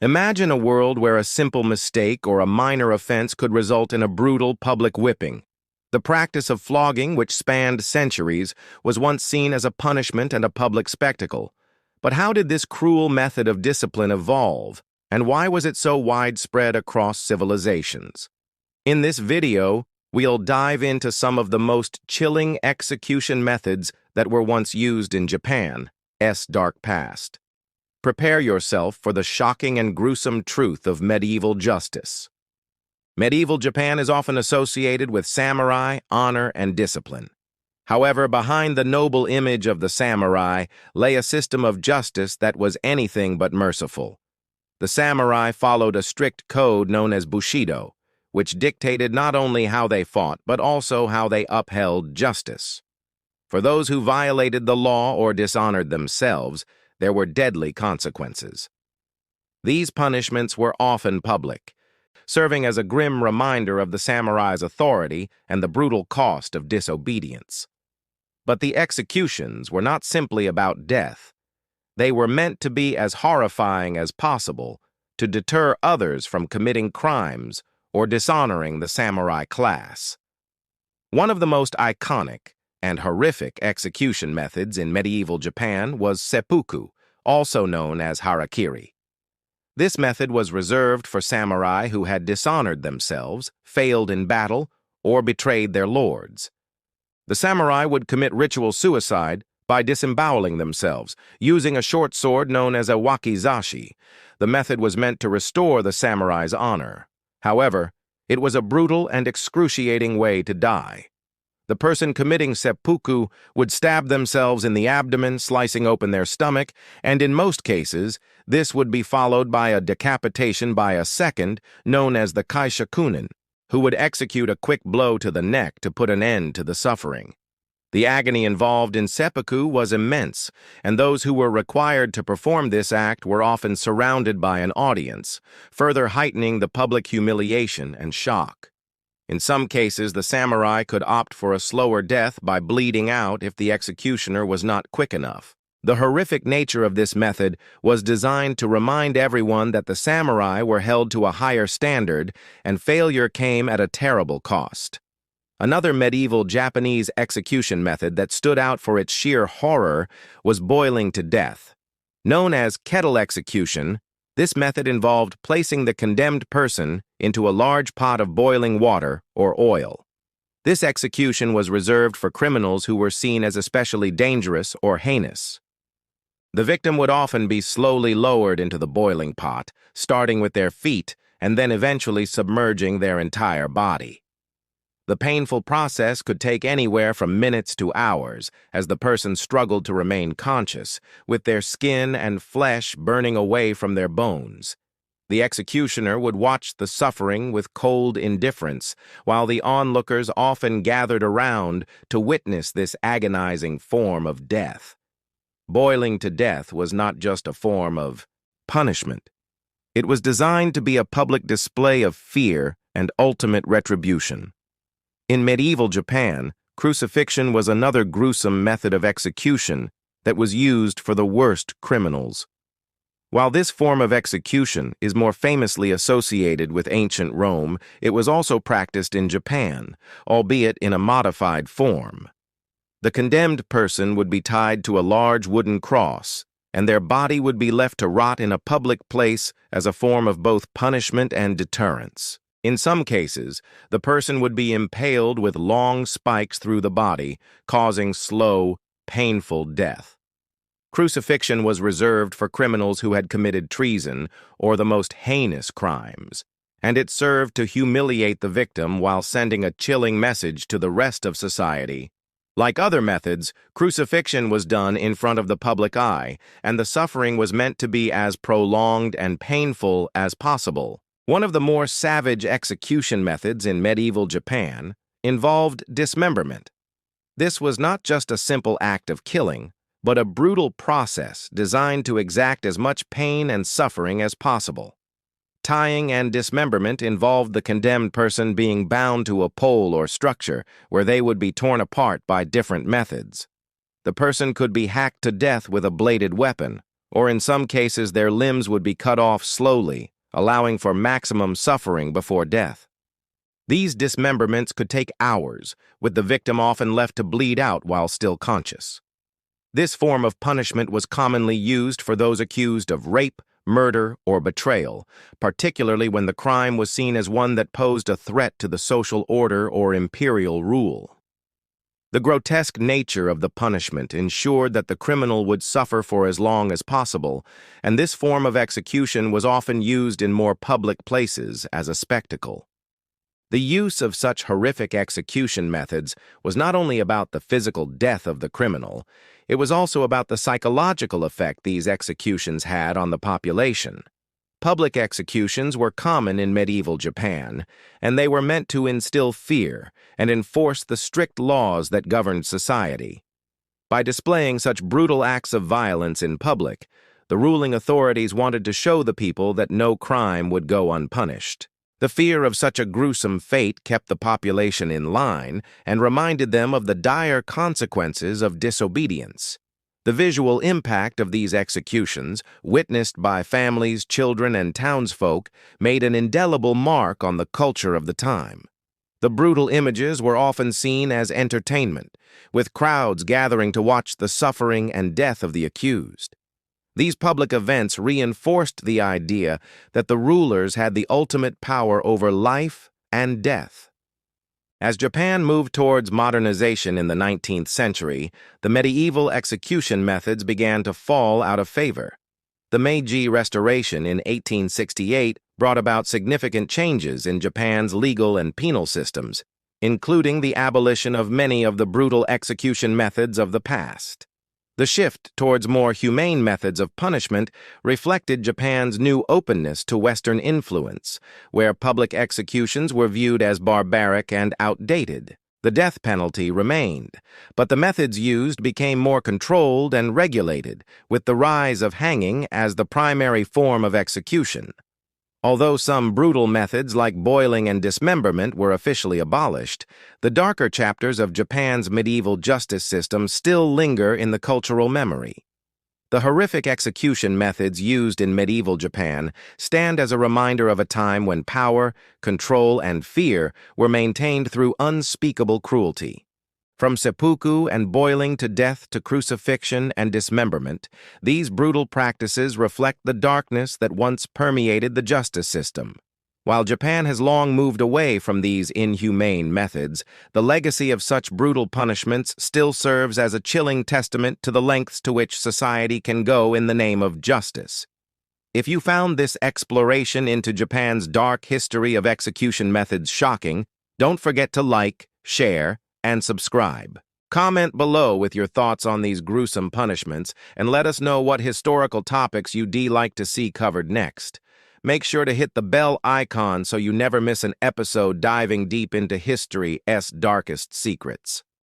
Imagine a world where a simple mistake or a minor offense could result in a brutal public whipping. The practice of flogging, which spanned centuries, was once seen as a punishment and a public spectacle. But how did this cruel method of discipline evolve, and why was it so widespread across civilizations? In this video, we'll dive into some of the most chilling execution methods that were once used in Japan's dark past. Prepare yourself for the shocking and gruesome truth of medieval justice. Medieval Japan is often associated with samurai, honor, and discipline. However, behind the noble image of the samurai lay a system of justice that was anything but merciful. The samurai followed a strict code known as Bushido, which dictated not only how they fought, but also how they upheld justice. For those who violated the law or dishonored themselves, there were deadly consequences. These punishments were often public, serving as a grim reminder of the samurai's authority and the brutal cost of disobedience. But the executions were not simply about death. They were meant to be as horrifying as possible to deter others from committing crimes or dishonoring the samurai class. One of the most iconic and horrific execution methods in medieval Japan was seppuku, also known as harakiri. This method was reserved for samurai who had dishonored themselves, failed in battle, or betrayed their lords. The samurai would commit ritual suicide by disemboweling themselves, using a short sword known as a wakizashi. The method was meant to restore the samurai's honor. However, it was a brutal and excruciating way to die. The person committing seppuku would stab themselves in the abdomen, slicing open their stomach, and in most cases, this would be followed by a decapitation by a second, known as the kaishakunin, who would execute a quick blow to the neck to put an end to the suffering. The agony involved in seppuku was immense, and those who were required to perform this act were often surrounded by an audience, further heightening the public humiliation and shock. In some cases, the samurai could opt for a slower death by bleeding out if the executioner was not quick enough. The horrific nature of this method was designed to remind everyone that the samurai were held to a higher standard, and failure came at a terrible cost. Another medieval Japanese execution method that stood out for its sheer horror was boiling to death. Known as kettle execution, this method involved placing the condemned person into a large pot of boiling water or oil. This execution was reserved for criminals who were seen as especially dangerous or heinous. The victim would often be slowly lowered into the boiling pot, starting with their feet and then eventually submerging their entire body. The painful process could take anywhere from minutes to hours as the person struggled to remain conscious, with their skin and flesh burning away from their bones. The executioner would watch the suffering with cold indifference, while the onlookers often gathered around to witness this agonizing form of death. Boiling to death was not just a form of punishment. It was designed to be a public display of fear and ultimate retribution. In medieval Japan, crucifixion was another gruesome method of execution that was used for the worst criminals. While this form of execution is more famously associated with ancient Rome, it was also practiced in Japan, albeit in a modified form. The condemned person would be tied to a large wooden cross, and their body would be left to rot in a public place as a form of both punishment and deterrence. In some cases, the person would be impaled with long spikes through the body, causing slow, painful death. Crucifixion was reserved for criminals who had committed treason or the most heinous crimes, and it served to humiliate the victim while sending a chilling message to the rest of society. Like other methods, crucifixion was done in front of the public eye, and the suffering was meant to be as prolonged and painful as possible. One of the more savage execution methods in medieval Japan involved dismemberment. This was not just a simple act of killing, but a brutal process designed to exact as much pain and suffering as possible. Tying and dismemberment involved the condemned person being bound to a pole or structure where they would be torn apart by different methods. The person could be hacked to death with a bladed weapon, or in some cases their limbs would be cut off slowly, allowing for maximum suffering before death. These dismemberments could take hours, with the victim often left to bleed out while still conscious. This form of punishment was commonly used for those accused of rape, murder, or betrayal, particularly when the crime was seen as one that posed a threat to the social order or imperial rule. The grotesque nature of the punishment ensured that the criminal would suffer for as long as possible, and this form of execution was often used in more public places as a spectacle. The use of such horrific execution methods was not only about the physical death of the criminal, it was also about the psychological effect these executions had on the population. Public executions were common in medieval Japan, and they were meant to instill fear and enforce the strict laws that governed society. By displaying such brutal acts of violence in public, the ruling authorities wanted to show the people that no crime would go unpunished. The fear of such a gruesome fate kept the population in line and reminded them of the dire consequences of disobedience. The visual impact of these executions, witnessed by families, children, and townsfolk, made an indelible mark on the culture of the time. The brutal images were often seen as entertainment, with crowds gathering to watch the suffering and death of the accused. These public events reinforced the idea that the rulers had the ultimate power over life and death. As Japan moved towards modernization in the 19th century, the medieval execution methods began to fall out of favor. The Meiji Restoration in 1868 brought about significant changes in Japan's legal and penal systems, including the abolition of many of the brutal execution methods of the past. The shift towards more humane methods of punishment reflected Japan's new openness to Western influence, where public executions were viewed as barbaric and outdated. The death penalty remained, but the methods used became more controlled and regulated, with the rise of hanging as the primary form of execution. Although some brutal methods like boiling and dismemberment were officially abolished, the darker chapters of Japan's medieval justice system still linger in the cultural memory. The horrific execution methods used in medieval Japan stand as a reminder of a time when power, control, and fear were maintained through unspeakable cruelty. From seppuku and boiling to death to crucifixion and dismemberment, these brutal practices reflect the darkness that once permeated the justice system. While Japan has long moved away from these inhumane methods, the legacy of such brutal punishments still serves as a chilling testament to the lengths to which society can go in the name of justice. If you found this exploration into Japan's dark history of execution methods shocking, don't forget to like, share, and subscribe. Comment below with your thoughts on these gruesome punishments and let us know what historical topics you'd like to see covered next. Make sure to hit the bell icon so you never miss an episode diving deep into history's darkest secrets.